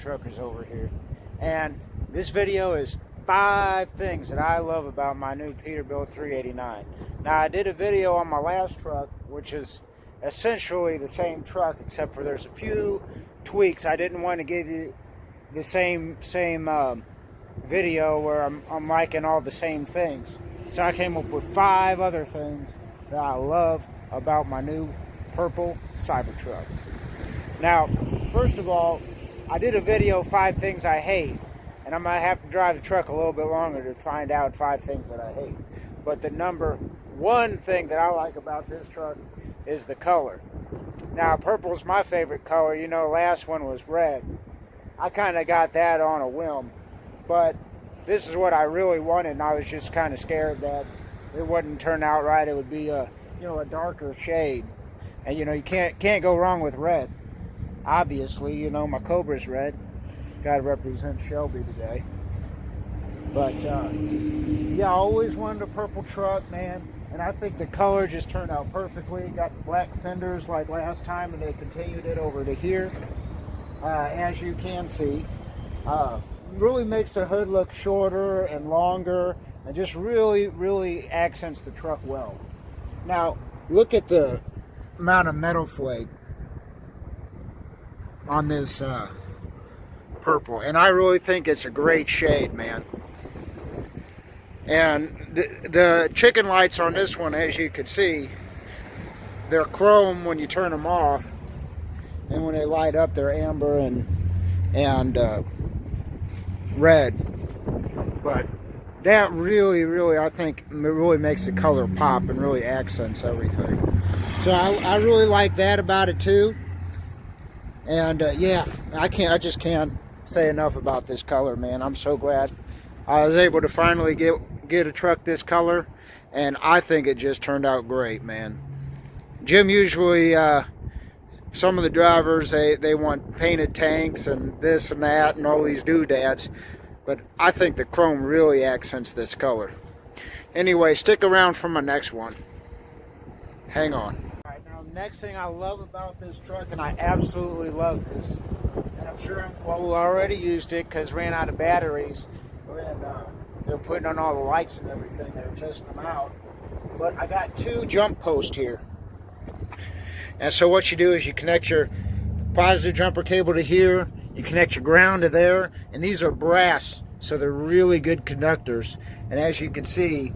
Truckers over here, and this video is 5 things that I love about my new Peterbilt 389. Now, I did a video on my last truck, which is essentially the same truck, except for there's a few tweaks. I didn't want to give you the same video where I'm liking all the same things, so I came up with 5 other things that I love about my new purple Cybertruck. Now, first of all, I did a video, 5 things I hate, and I'm going to have to drive the truck a little bit longer to find out 5 things that I hate. But the number 1 thing that I like about this truck is the color. Now, purple is my favorite color. You know, last one was red. I kind of got that on a whim, but this is what I really wanted, and I was just kind of scared that it wouldn't turn out right. It would be a darker shade, and you can't go wrong with red. Obviously, my Cobra's red. Got to represent Shelby today. But yeah, I always wanted a purple truck, man, and I think the color just turned out perfectly. Got black fenders like last time, and they continued it over to here, as you can see. Really makes the hood look shorter and longer, and just really accents the truck well. Now, look at the amount of metal flake on this purple, and I really think it's a great shade, man. And the chicken lights on this one, as you can see, they're chrome when you turn them off, and when they light up, they're amber and red. But that really, I think, really makes the color pop and really accents everything. So I really like that about it too. And yeah, I just can't say enough about this color, man. I'm so glad I was able to finally get a truck this color, and I think it just turned out great, man. Jim usually, some of the drivers, they want painted tanks and this and that and all these doodads, but I think the chrome really accents this color. Anyway, stick around for my next one. Hang on. All right, now next thing I love about this truck, and I absolutely love this, and I'm sure, well, we already used it because ran out of batteries when they're putting on all the lights and everything. They were testing them out, but I got 2 jump posts here. And so what you do is you connect your positive jumper cable to here, you connect your ground to there, and these are brass, so they're really good conductors. And as you can see,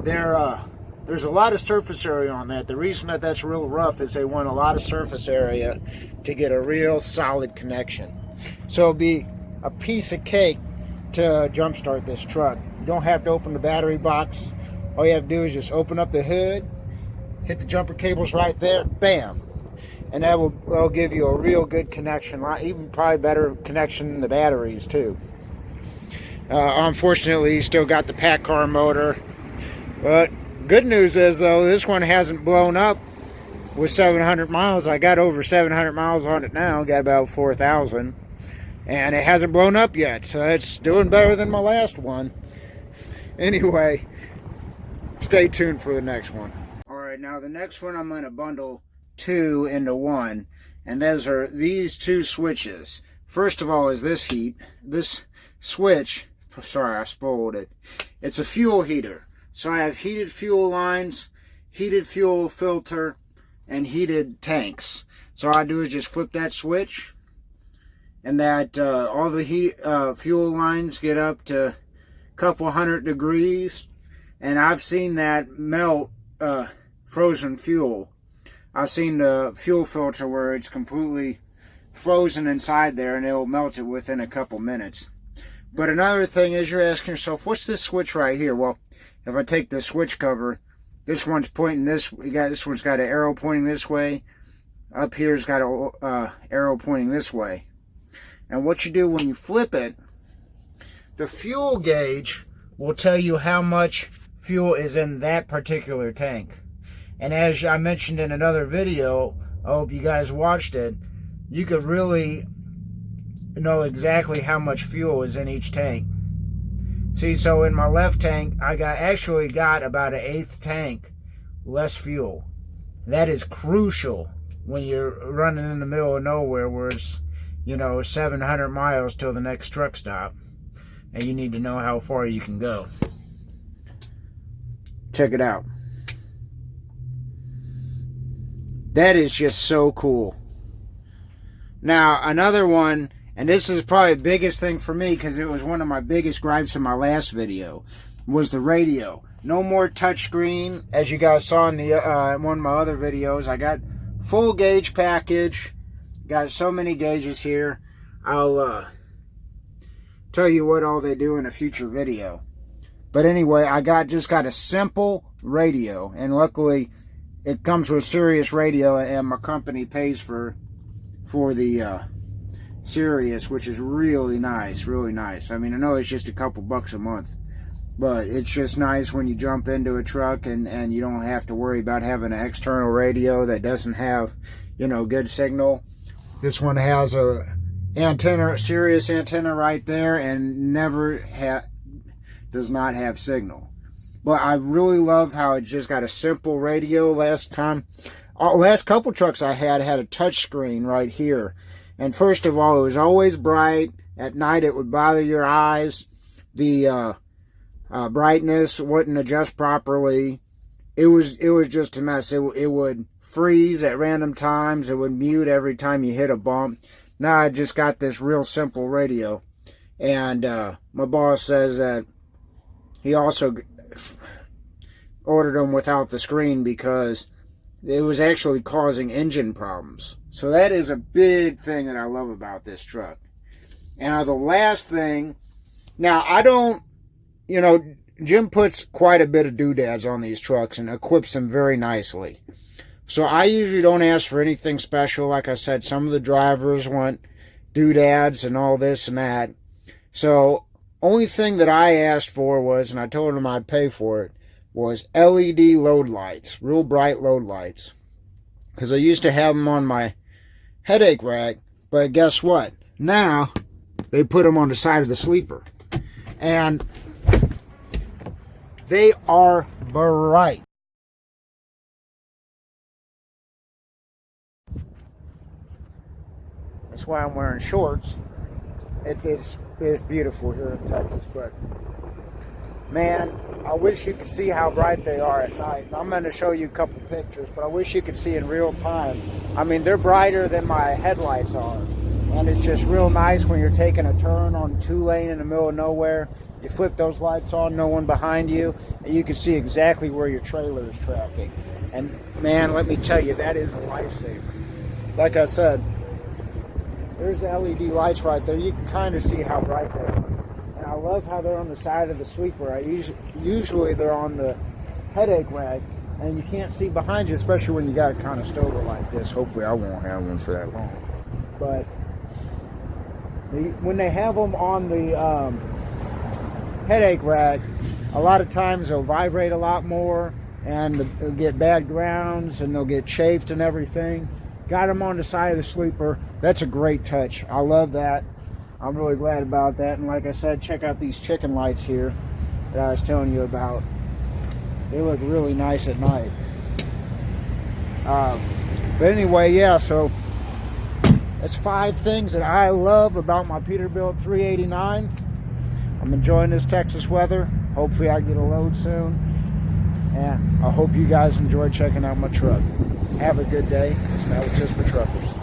there's a lot of surface area on that. The reason that that's real rough is they want a lot of surface area to get a real solid connection. So it'll be a piece of cake to jumpstart this truck. You don't have to open the battery box. All you have to do is just open up the hood, hit the jumper cables right there, bam, and that will give you a real good connection, even probably better connection than the batteries too. Unfortunately, you still got the PACCAR motor, but good news is, though, this one hasn't blown up with 700 miles. I got over 700 miles on it now, got about 4,000, and it hasn't blown up yet, so it's doing better than my last one. Anyway, stay tuned for the next one. Alright, now the next one I'm going to bundle 2 into 1, and those are these 2 switches. First of all is this switch, sorry I spoiled it, it's a fuel heater. So I have heated fuel lines, heated fuel filter, and heated tanks. So all I do is just flip that switch, and that all the fuel lines get up to a couple 100 degrees, and I've seen that melt frozen fuel. I've seen the fuel filter where it's completely frozen inside there, and it'll melt it within a couple minutes. But another thing is, you're asking yourself, what's this switch right here? Well, if I take the switch cover, this one's pointing this one's got an arrow pointing this way. Up here's got an arrow pointing this way. And what you do when you flip it, the fuel gauge will tell you how much fuel is in that particular tank. And as I mentioned in another video, I hope you guys watched it, you could really know exactly how much fuel is in each tank. See, so in my left tank, I actually got about an 1/8 tank less fuel. That is crucial when you're running in the middle of nowhere where it's you know, 700 miles till the next truck stop. And you need to know how far you can go. Check it out. That is just so cool. Now, another one, and this is probably the biggest thing for me because it was one of my biggest gripes in my last video, was the radio. No more touchscreen, as you guys saw in the one of my other videos. I got full gauge package. Got so many gauges here. I'll tell you what all they do in a future video. But anyway, I just got a simple radio, and luckily it comes with Sirius radio, and my company pays for the Sirius, which is really nice, really nice. I mean, I know it's just a couple bucks a month, but it's just nice when you jump into a truck and you don't have to worry about having an external radio that doesn't have, you know, good signal. This one has a antenna, Sirius antenna right there, and does not have signal. But I really love how it just got a simple radio. Last couple trucks I had a touch screen right here. And first of all, it was always bright. At night, it would bother your eyes. The brightness wouldn't adjust properly. It was just a mess. It would freeze at random times. It would mute every time you hit a bump. Now I just got this real simple radio. And my boss says that he also ordered them without the screen because it was actually causing engine problems. So that is a big thing that I love about this truck. And the last thing, now I don't, you know, Jim puts quite a bit of doodads on these trucks and equips them very nicely. So I usually don't ask for anything special. Like I said, some of the drivers want doodads and all this and that. So only thing that I asked for was, and I told him I'd pay for it, was LED load lights, real bright load lights. Because I used to have them on my headache rack, but guess what? Now they put them on the side of the sleeper. And they are bright. That's why I'm wearing shorts. It's beautiful here in Texas, but man, I wish you could see how bright they are at night. I'm going to show you a couple pictures, but I wish you could see in real time. I mean, they're brighter than my headlights are, and it's just real nice when you're taking a turn on 2-lane in the middle of nowhere. You flip those lights on, no one behind you, and you can see exactly where your trailer is tracking. And man, let me tell you, that is a lifesaver. Like I said, there's the LED lights right there. You can kind of see how bright they are. And I love how they're on the side of the sleeper. Usually they're on the headache rack, and you can't see behind you, especially when you got a kind of stover like this. Hopefully I won't have one for that long. But when they have them on the headache rack, a lot of times they'll vibrate a lot more, and they'll get bad grounds, and they'll get chafed and everything. Got them on the side of the sleeper. That's a great touch. I love that. I'm really glad about that. And like I said, check out these chicken lights here that I was telling you about. They look really nice at night. But anyway, yeah, so that's 5 things that I love about my Peterbilt 389. I'm enjoying this Texas weather. Hopefully I get a load soon. And I hope you guys enjoy checking out my truck. Have a good day. It's Just for Truckers.